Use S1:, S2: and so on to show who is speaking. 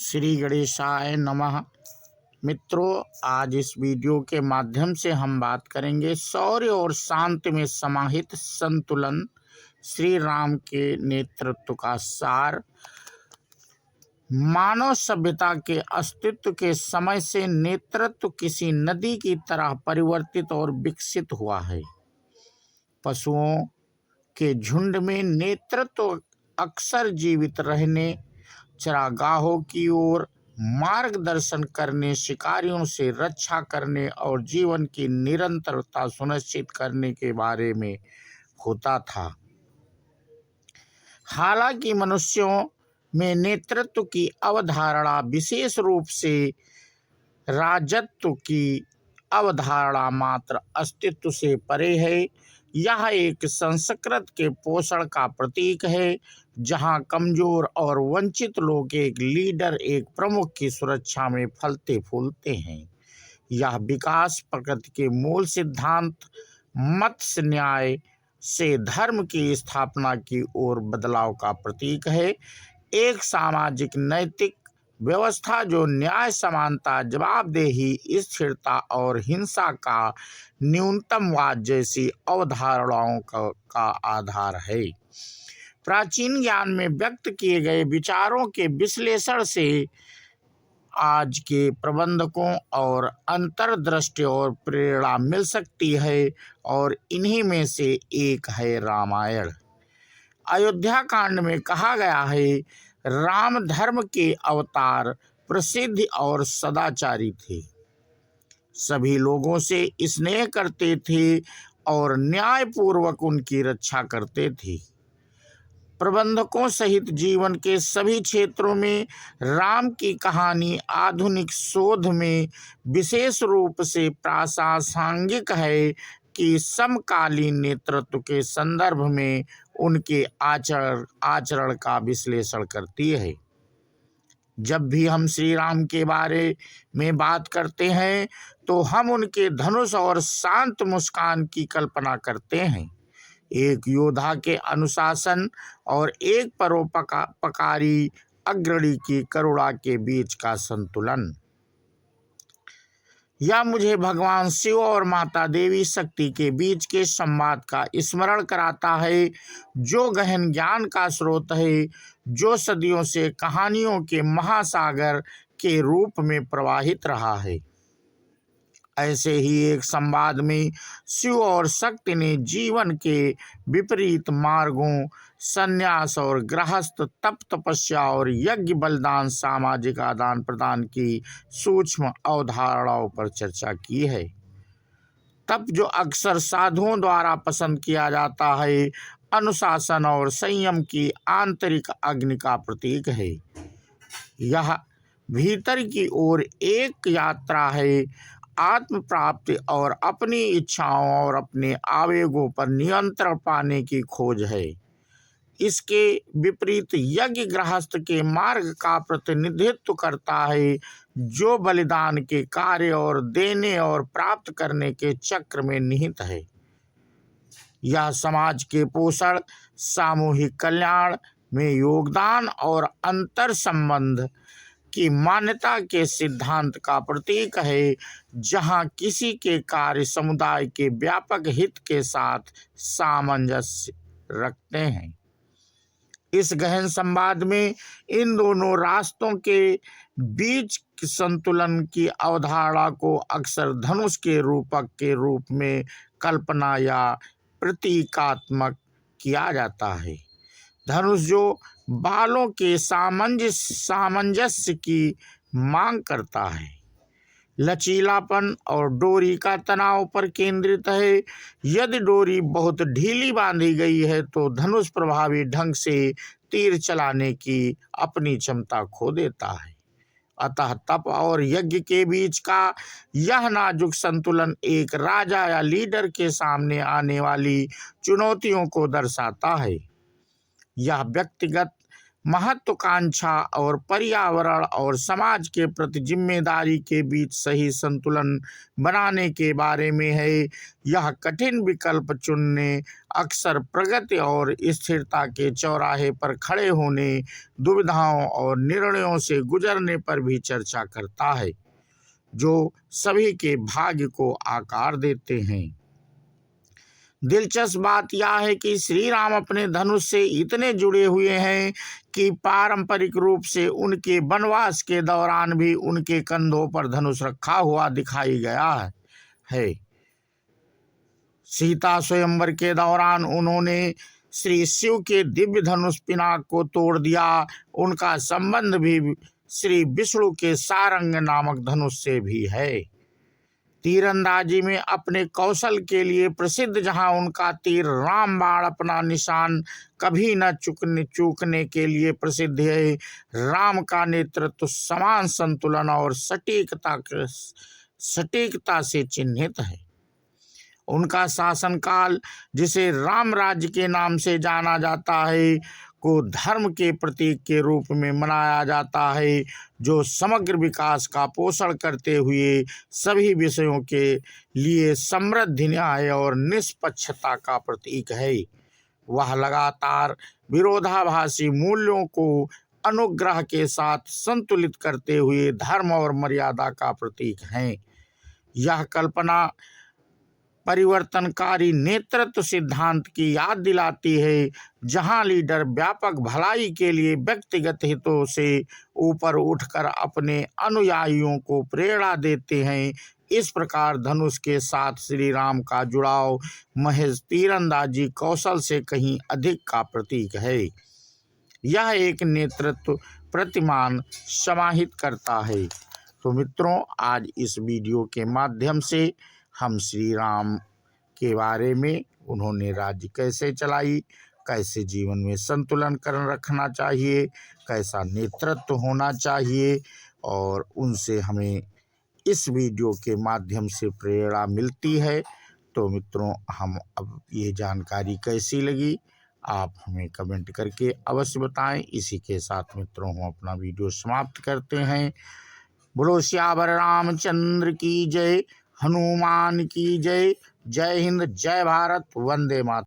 S1: श्री गणेशाय नमः। मित्रों, आज इस वीडियो के माध्यम से हम बात करेंगे शौर्य और शांति में समाहित संतुलन, श्री राम के नेतृत्व का सार। मानव सभ्यता के अस्तित्व के समय से नेतृत्व किसी नदी की तरह परिवर्तित और विकसित हुआ है। पशुओं के झुंड में नेतृत्व अक्सर जीवित रहने, चरागाहों की ओर मार्गदर्शन करने, शिकारियों से रक्षा करने और जीवन की निरंतरता सुनिश्चित करने के बारे में होता था। हालांकि मनुष्यों में नेतृत्व की अवधारणा विशेष रूप से राजत्व की अवधारणा मात्र अस्तित्व से परे है। यह एक संस्कृत के पोषण का प्रतीक है, जहां कमजोर और वंचित लोग एक लीडर, एक प्रमुख की सुरक्षा में फलते फूलते हैं। यह विकास प्रकृति के मूल सिद्धांत मत्स्य न्याय से धर्म की स्थापना की ओर बदलाव का प्रतीक है। एक सामाजिक नैतिक व्यवस्था जो न्याय, समानता, जवाबदेही, स्थिरता और हिंसा का न्यूनतमवाद जैसी अवधारणाओं का आधार है। प्राचीन ज्ञान में व्यक्त किए गए विचारों के विश्लेषण से आज के प्रबंधकों और अंतर्दृष्टि और प्रेरणा मिल सकती है, और इन्हीं में से एक है रामायण। अयोध्या कांड में कहा गया है, राम धर्म के अवतार, प्रसिद्ध और सदाचारी थे। सभी लोगों से स्नेह करते थे और न्यायपूर्वक उनकी रक्षा करते थे। प्रबंधकों सहित जीवन के सभी क्षेत्रों में राम की कहानी आधुनिक शोध में विशेष रूप से प्रासंगिक है कि समकालीन नेतृत्व के संदर्भ में उनके आचरण का विश्लेषण करती है। जब भी हम श्री राम के बारे में बात करते हैं तो हम उनके धनुष और शांत मुस्कान की कल्पना करते हैं। एक योद्धा के अनुशासन और एक परोपकारी अग्रणी की करुणा के बीच का संतुलन। यह मुझे भगवान शिव और माता देवी शक्ति के बीच के संवाद का स्मरण कराता है, जो गहन ज्ञान का स्रोत है, जो सदियों से कहानियों के महासागर के रूप में प्रवाहित रहा है। ऐसे ही एक संवाद में शिव और शक्ति ने जीवन के विपरीत मार्गों, संन्यास और गृहस्थ, तप तपस्या और यज्ञ, बलिदान, सामाजिक आदान प्रदान की सूक्ष्म अवधारणाओं पर चर्चा की है। तप, जो अक्सर साधुओं द्वारा पसंद किया जाता है, अनुशासन और संयम की आंतरिक अग्नि का प्रतीक है। यह भीतर की ओर एक यात्रा है, आत्म प्राप्ति और अपनी इच्छाओं और अपने आवेगों पर नियंत्रण पाने की खोज है। इसके विपरीत यज्ञ गृहस्थ के मार्ग का प्रतिनिधित्व करता है, जो बलिदान के कार्य और देने और प्राप्त करने के चक्र में निहित है। यह समाज के पोषण, सामूहिक कल्याण में योगदान और अंतर संबंध की मान्यता के सिद्धांत का प्रतीक है, जहां किसी के कार्य समुदाय के व्यापक हित के साथ सामंजस्य रखते हैं। इस गहन संवाद में इन दोनों रास्तों के बीच संतुलन की अवधारणा को अक्सर धनुष के रूपक के रूप में कल्पना या प्रतीकात्मक किया जाता है। धनुष जो बालों के सामंजस्य की मांग करता है, लचीलापन और डोरी का तनाव पर केंद्रित है। यदि डोरी बहुत ढीली बांधी गई है तो धनुष प्रभावी ढंग से तीर चलाने की अपनी क्षमता खो देता है। अतः तप और यज्ञ के बीच का यह नाजुक संतुलन एक राजा या लीडर के सामने आने वाली चुनौतियों को दर्शाता है। यह व्यक्तिगत महत्वाकांक्षा और पर्यावरण और समाज के प्रति जिम्मेदारी के बीच सही संतुलन बनाने के बारे में है। यह कठिन विकल्प चुनने, अक्सर प्रगति और स्थिरता के चौराहे पर खड़े होने, दुविधाओं और निर्णयों से गुजरने पर भी चर्चा करता है, जो सभी के भाग्य को आकार देते हैं। दिलचस्प बात यह है कि श्री राम अपने धनुष से इतने जुड़े हुए हैं कि पारंपरिक रूप से उनके वनवास के दौरान भी उनके कंधों पर धनुष रखा हुआ दिखाई गया है। सीता स्वयंवर के दौरान उन्होंने श्री शिव के दिव्य धनुष पिनाक को तोड़ दिया। उनका संबंध भी श्री विष्णु के सारंग नामक धनुष से भी है। तीरंदाजी में अपने कौशल के लिए प्रसिद्ध, जहां उनका तीर रामबाण अपना निशान कभी न चूकने के लिए प्रसिद्ध है। राम का नेतृत्व समान संतुलन और सटीकता से चिन्हित है। उनका शासनकाल, जिसे राम राज्य के नाम से जाना जाता है, को धर्म के प्रतीक के रूप में मनाया जाता है, जो समग्र विकास का पोषण करते हुए सभी विषयों के लिए समृद्धि, न्याय और निष्पक्षता का प्रतीक है। वह लगातार विरोधाभासी मूल्यों को अनुग्रह के साथ संतुलित करते हुए धर्म और मर्यादा का प्रतीक है। यह कल्पना परिवर्तनकारी नेतृत्व सिद्धांत की याद दिलाती है, जहां लीडर व्यापक भलाई के लिए व्यक्तिगत हितों से ऊपर उठकर अपने अनुयायियों को प्रेरणा देते हैं। इस प्रकार धनुष के साथ श्री राम का जुड़ाव महज तीरंदाजी कौशल से कहीं अधिक का प्रतीक है। यह एक नेतृत्व प्रतिमान समाहित करता है। तो मित्रों, आज इस वीडियो के माध्यम से हम श्री राम के बारे में, उन्होंने राज्य कैसे चलाई, कैसे जीवन में संतुलन कर रखना चाहिए, कैसा नेतृत्व होना चाहिए, और उनसे हमें इस वीडियो के माध्यम से प्रेरणा मिलती है। तो मित्रों, हम अब ये जानकारी कैसी लगी आप हमें कमेंट करके अवश्य बताएं। इसी के साथ मित्रों, हम अपना वीडियो समाप्त करते हैं। बोलो सियावर रामचंद्र की जय, हनुमान की जय। जय हिंद, जय भारत, वंदे मातरम।